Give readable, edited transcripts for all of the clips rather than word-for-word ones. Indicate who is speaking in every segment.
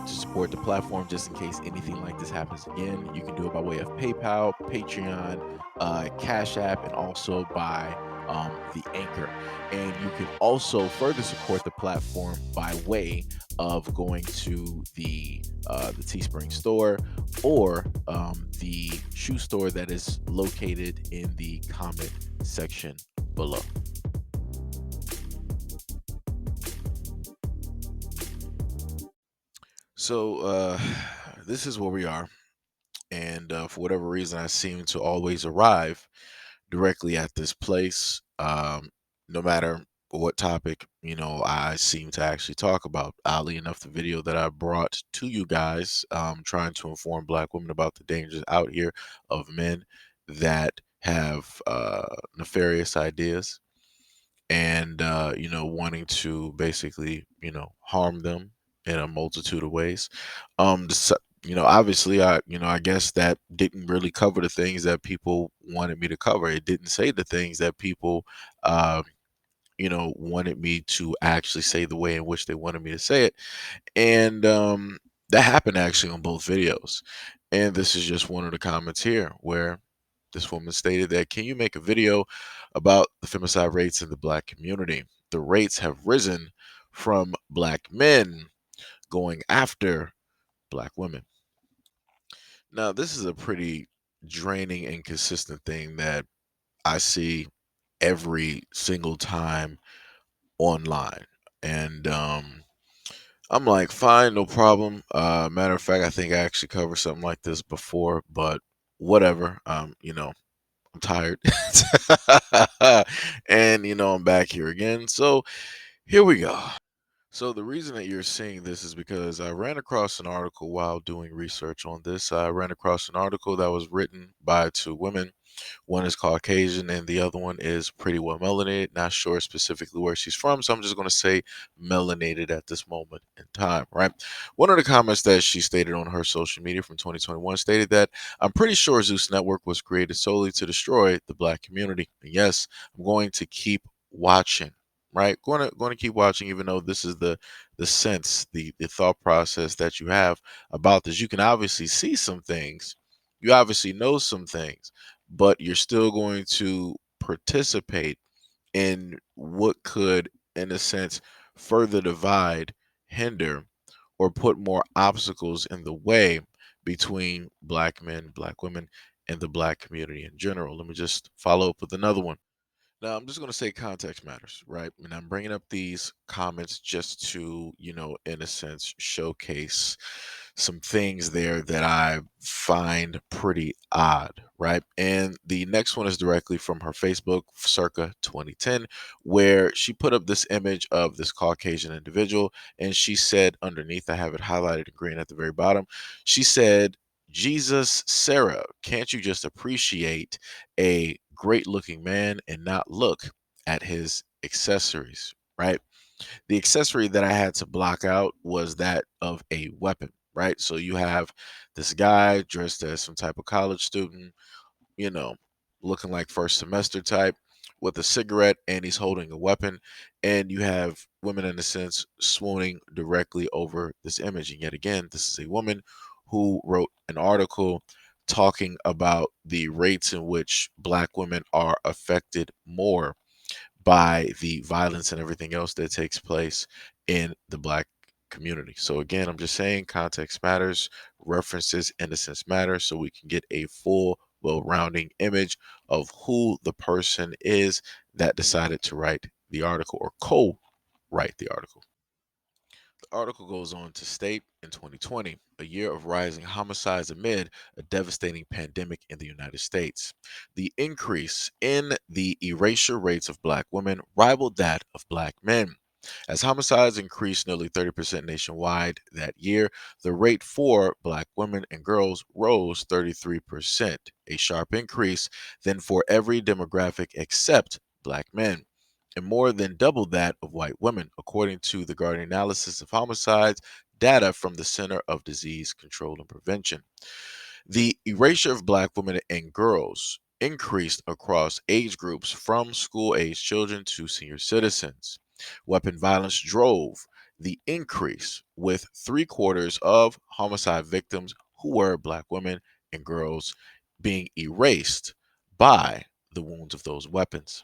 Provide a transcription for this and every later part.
Speaker 1: want to support the platform just in case anything like this happens again, you can do it by way of PayPal, Patreon, Cash App, and also by the Anchor. And you can also further support the platform by way of going to the Teespring store or the shoe store that is located in the comment section below. So this is where we are, and for whatever reason, I seem to always arrive directly at this place, no matter what topic I seem to actually talk about. Oddly enough, the video that I brought to you guys, trying to inform Black women about the dangers out here of men that have nefarious ideas and wanting to basically harm them in a multitude of ways. Obviously I guess that didn't really cover the things that people wanted me to cover. It didn't say the things that people uh wanted me to actually say the way in which they wanted me to say it. And that happened actually on both videos. And this is just one of the comments here where this woman stated that, can you make a video about the femicide rates in the Black community? The rates have risen from Black men going after Black women. Now, this is a pretty draining and consistent thing that I see every single time online. And I'm like, fine, no problem. Matter of fact, I think I actually covered something like this before, but whatever. I'm tired. And I'm back here again. So here we go. So the reason that you're seeing this is because I ran across an article while doing research on this. I ran across an article that was written by two women. One is Caucasian and the other one is pretty well melanated. Not sure specifically where she's from, so I'm just going to say melanated at this moment in time, right? One of the comments that she stated on her social media from 2021 stated that, I'm pretty sure Zeus Network was created solely to destroy the Black community. And yes, I'm going to keep watching. Right, going to keep watching, even though this is the sense, the thought process that you have about this. You can obviously see some things, you obviously know some things, but you're still going to participate in what could, in a sense, further divide, hinder, or put more obstacles in the way between Black men, Black women, and the Black community in general. Let me just follow up with another one. Now, I'm just going to say context matters, right? And I'm bringing up these comments just to, in a sense, showcase some things there that I find pretty odd, right? And the next one is directly from her Facebook, circa 2010, where she put up this image of this Caucasian individual. And she said underneath, I have it highlighted in green at the very bottom, she said, Jesus, Sarah, can't you just appreciate a great looking man and not look at his accessories, right? The accessory that I had to block out was that of a weapon, right? So you have this guy dressed as some type of college student, you know, looking like first semester type with a cigarette, and he's holding a weapon. And you have women, in a sense, swooning directly over this image. And yet again, this is a woman who wrote an article talking about the rates in which Black women are affected more by the violence and everything else that takes place in the Black community. So again, I'm just saying context matters, references, innocence matter, so we can get a full, well-rounding image of who the person is that decided to write the article or co-write the article. The article goes on to state, in 2020, a year of rising homicides amid a devastating pandemic in the United States, the increase in the erasure rates of Black women rivaled that of Black men. As homicides increased nearly 30% nationwide that year, the rate for Black women and girls rose 33%, a sharp increase than for every demographic except Black men, and more than double that of white women, according to the Guardian analysis of homicides data from the Center of Disease Control and Prevention. The erasure of Black women and girls increased across age groups from school age children to senior citizens. Weapon violence drove the increase, with three-quarters of homicide victims who were Black women and girls being erased by the wounds of those weapons.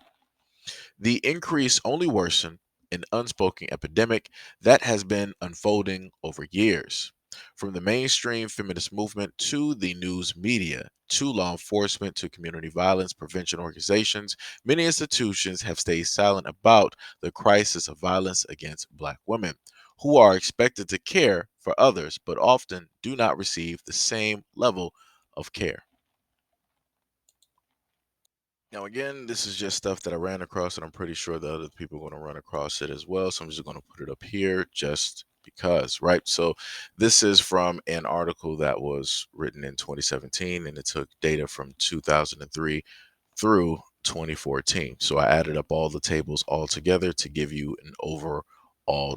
Speaker 1: The increase only worsened an unspoken epidemic that has been unfolding over years. From the mainstream feminist movement to the news media, to law enforcement, to community violence prevention organizations, many institutions have stayed silent about the crisis of violence against Black women, who are expected to care for others but often do not receive the same level of care. Now, again, this is just stuff that I ran across, and I'm pretty sure the other people are going to run across it as well. So I'm just going to put it up here just because, right? So this is from an article that was written in 2017, and it took data from 2003 through 2014. So I added up all the tables all together to give you an overall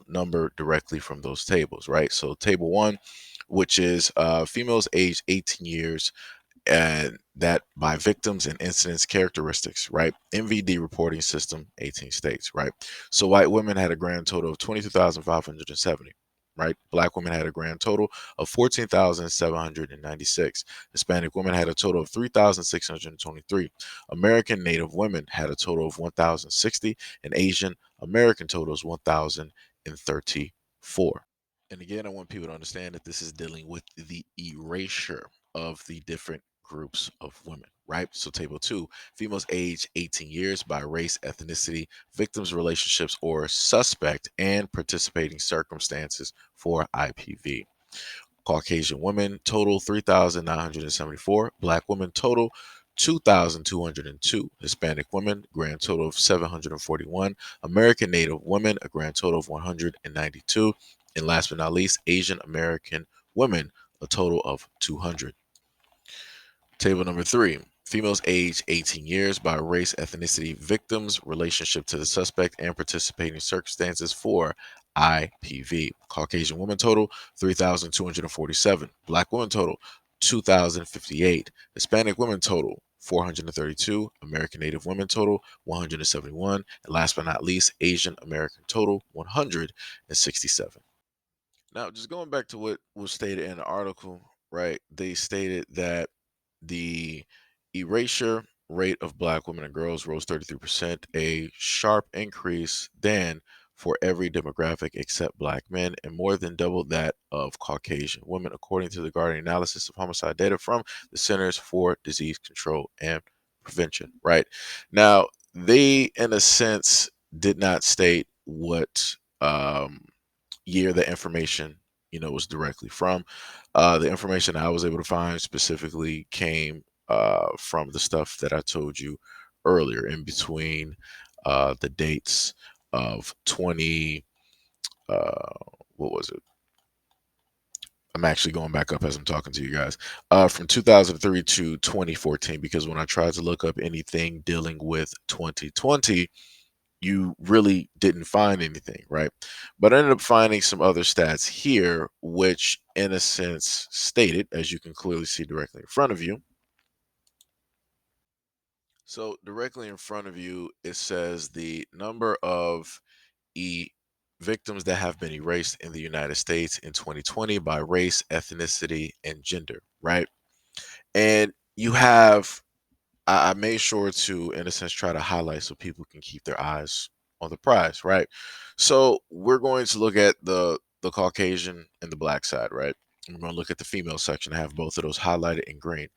Speaker 1: number directly from those tables, right? So table one, which is females aged 18 years and that by victims and incidents characteristics, right? MVD reporting system, 18 states, right? So white women had a grand total of 22,570, right? Black women had a grand total of 14,796. Hispanic women had a total of 3,623. American Native women had a total of 1,060, and Asian American totals 1,034. And again, I want people to understand that this is dealing with the erasure of the different groups of women, right? So, table two, females age 18 years by race, ethnicity, victims' relationships, or suspect and participating circumstances for IPV. Caucasian women total 3,974. Black women total 2,202. Hispanic women, grand total of 741. American Native women, a grand total of 192. And last but not least, Asian American women, a total of 200. Table number three, females aged 18 years by race, ethnicity, victims, relationship to the suspect, and participating circumstances for IPV. Caucasian women total 3,247. Black women total 2,058. Hispanic women total 432. American Native women total 171. And last but not least, Asian American total 167. Now, just going back to what was stated in the article, right? They stated that the erasure rate of Black women and girls rose 33%, a sharp increase than for every demographic except Black men, and more than double that of Caucasian women, according to the Guardian analysis of homicide data from the Centers for Disease Control and Prevention. Right now, they, in a sense, did not state what year the information was directly from. The information I was able to find specifically came from the stuff that I told you earlier, in between the dates of 20 what was it, I'm actually going back up as I'm talking to you guys, from 2003 to 2014, because when I tried to look up anything dealing with 2020, you really didn't find anything, right? But I ended up finding some other stats here, which in a sense stated, as you can clearly see directly in front of you. So directly in front of you, it says the number of e victims that have been erased in the United States in 2020 by race, ethnicity, and gender, right? And you have I made sure to, in a sense, try to highlight so people can keep their eyes on the prize, right? So we're going to look at the Caucasian and the Black side, right? We're going to look at the female section. I have both of those highlighted in green.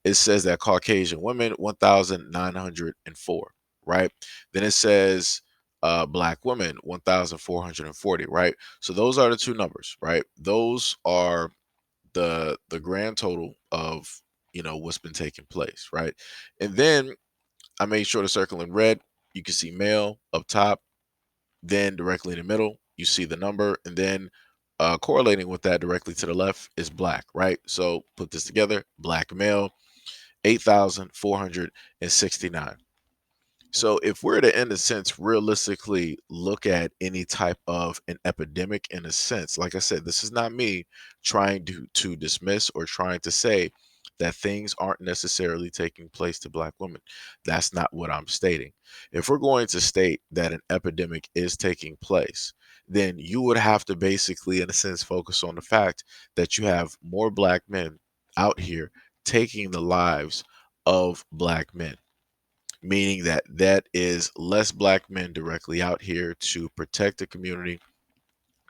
Speaker 1: It says that Caucasian women 1,904, right? Then it says Black women 1,440, right? So those are the two numbers, right? Those are the grand total of what's been taking place, right? And then I made sure to circle in red. You can see male up top, then directly in the middle you see the number, and then correlating with that directly to the left is Black, right? So put this together: Black male 8,469. So if we're to, in a sense, realistically look at any type of an epidemic, in a sense, like I said, this is not me trying to dismiss or trying to say that things aren't necessarily taking place to Black women. That's not what I'm stating. If we're going to state that an epidemic is taking place, then you would have to basically, in a sense, focus on the fact that you have more black men out here taking the lives of black men, meaning that that is less black men directly out here to protect the community,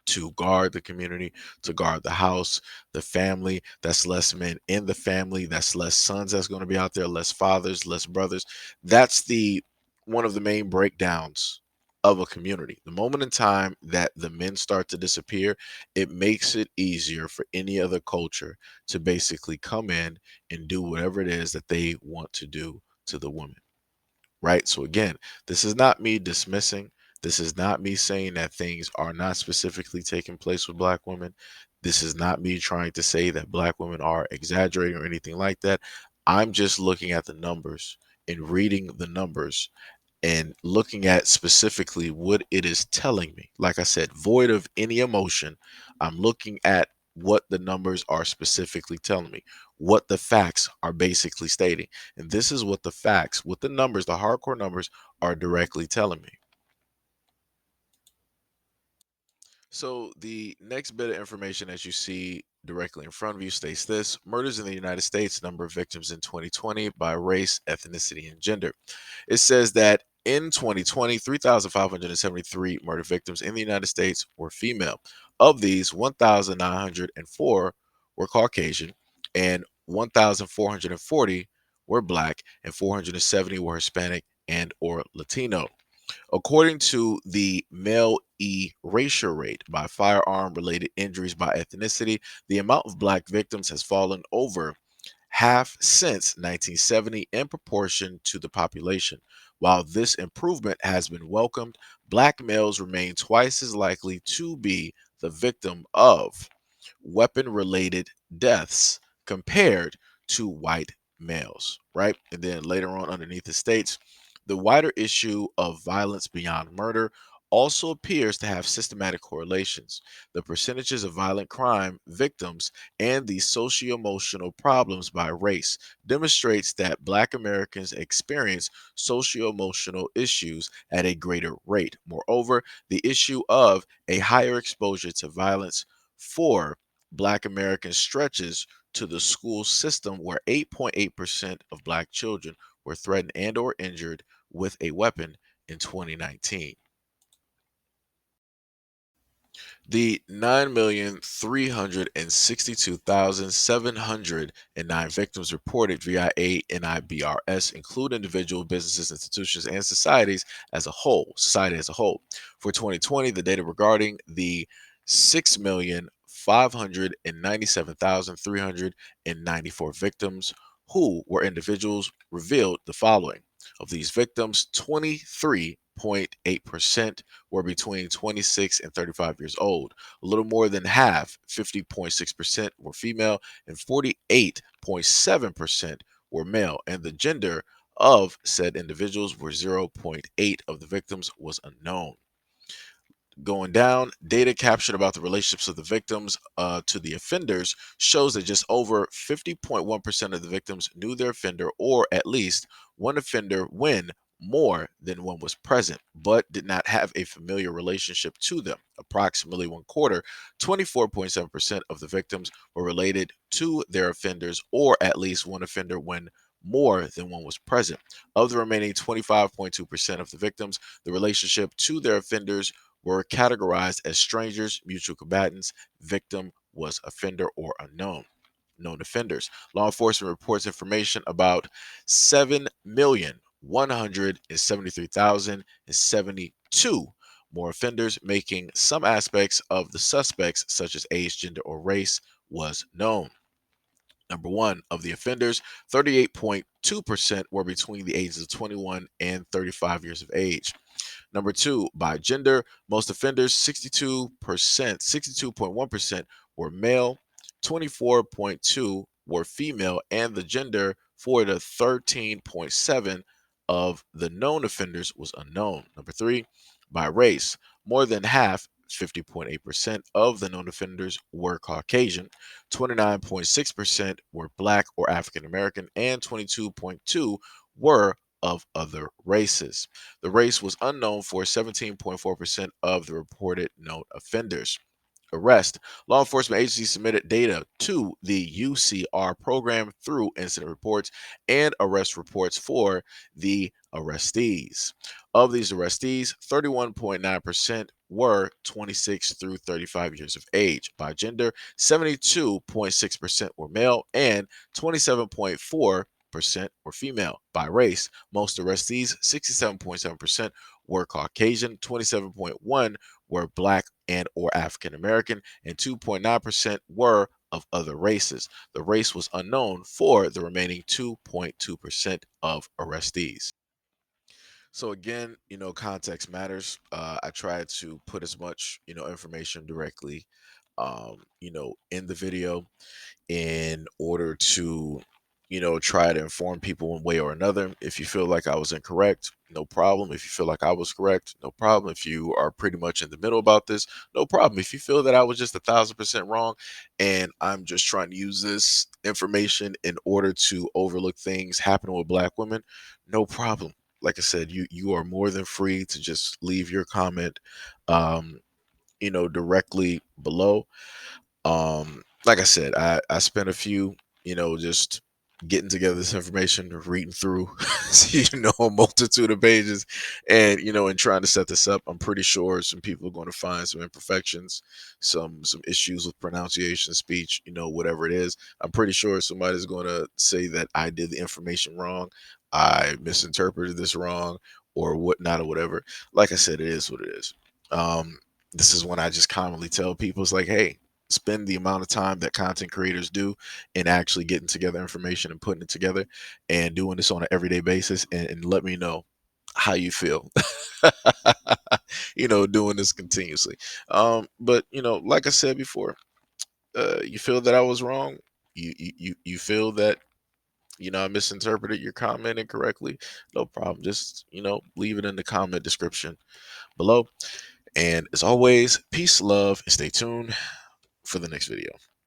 Speaker 1: to guard the community, to guard the house, the family. That's less men in the family. That's less sons that's going to be out there, less fathers, less brothers. That's the one of the main breakdowns of a community. The moment in time that the men start to disappear, it makes it easier for any other culture to basically come in and do whatever it is that they want to do to the woman, right? So again, this is not me dismissing. This is not me saying that things are not specifically taking place with black women. This is not me trying to say that black women are exaggerating or anything like that. I'm just looking at the numbers and reading the numbers and looking at specifically what it is telling me. Like I said, void of any emotion, I'm looking at what the numbers are specifically telling me, what the facts are basically stating. And this is what the facts, what the numbers, the hardcore numbers are directly telling me. So the next bit of information as you see directly in front of you states this: murders in the United States, number of victims in 2020 by race, ethnicity, and gender. It says that in 2020, 3,573 murder victims in the United States were female. Of these, 1,904 were Caucasian, and 1,440 were Black, and 470 were Hispanic and or Latino. According to the male erasure rate by firearm related injuries by ethnicity, the amount of Black victims has fallen over half since 1970 in proportion to the population. While this improvement has been welcomed, black males remain twice as likely to be the victim of weapon related deaths compared to white males, right? And then later on, underneath it states the wider issue of violence beyond murder also appears to have systematic correlations. The percentages of violent crime victims and the socio-emotional problems by race demonstrates that Black Americans experience socio-emotional issues at a greater rate. Moreover, the issue of a higher exposure to violence for Black Americans stretches to the school system, where 8.8% of Black children were threatened and or injured with a weapon in 2019. The 9,362,709 victims reported via ANIBRS include individual businesses, institutions, and society as a whole. For 2020, the data regarding the 6,597,394 victims who were individuals revealed the following. Of these victims, 23.8% were between 26 and 35 years old. A little more than half, 50.6%, were female, and 48.7% were male. And the gender of said individuals were 0.8 of the victims was unknown. Going down, data captured about the relationships of the victims to the offenders shows that just over 50.1% of the victims knew their offender, or at least one offender when more than one was present, but did not have a familiar relationship to them. Approximately one quarter, 24.7% of the victims were related to their offenders, or at least one offender when more than one was present. Of the remaining 25.2% of the victims, the relationship to their offenders were categorized as strangers, mutual combatants, victim was offender, or unknown. Known offenders. Law enforcement reports information about 7,173,072 more offenders, making some aspects of the suspects, such as age, gender, or race, was known. Number one, of the offenders, 38.2% were between the ages of 21 and 35 years of age. Number two, by gender, most offenders, 62.1% were male, 24.2 were female, and the gender for the 13.7 of the known offenders was unknown. Number three, by race, more than half, 50.8% of the known offenders were Caucasian, 29.6% were Black or African American, and 22.2 were of other races. The race was unknown for 17.4% of the reported known offenders. Arrest. Law enforcement agencies submitted data to the UCR program through incident reports and arrest reports for the arrestees. Of these arrestees, 31.9% were 26 through 35 years of age. By gender, 72.6% were male and 27.4% were female. By race, most arrestees, 67.7%, were Caucasian, 27.1% were Black and or African American, and 2.9% were of other races. The race was unknown for the remaining 2.2% of arrestees. So again, context matters. I tried to put as much, information directly, in the video in order to, try to inform people one way or another. If you feel like I was incorrect, no problem. If you feel like I was correct, no problem. If you are pretty much in the middle about this, no problem. If you feel that I was just 1,000% wrong and I'm just trying to use this information in order to overlook things happening with Black women, no problem. Like I said, you are more than free to just leave your comment, um, directly below. Like I said, I spent a few, just getting together this information, reading through, a multitude of pages, and and trying to set this up. I'm pretty sure some people are going to find some imperfections, some issues with pronunciation, speech, whatever it is. I'm pretty sure somebody's going to say that I did the information wrong, I misinterpreted this wrong, or whatnot, or whatever. Like I said, it is what it is. Um, this is when I just commonly tell people, it's like, hey, spend the amount of time that content creators do in actually getting together information and putting it together and doing this on an everyday basis, and let me know how you feel doing this continuously. But like I said before, you feel that I was wrong, you feel that I misinterpreted your comment incorrectly, no problem. Just leave it in the comment description below. And as always, peace, love, and stay tuned for the next video.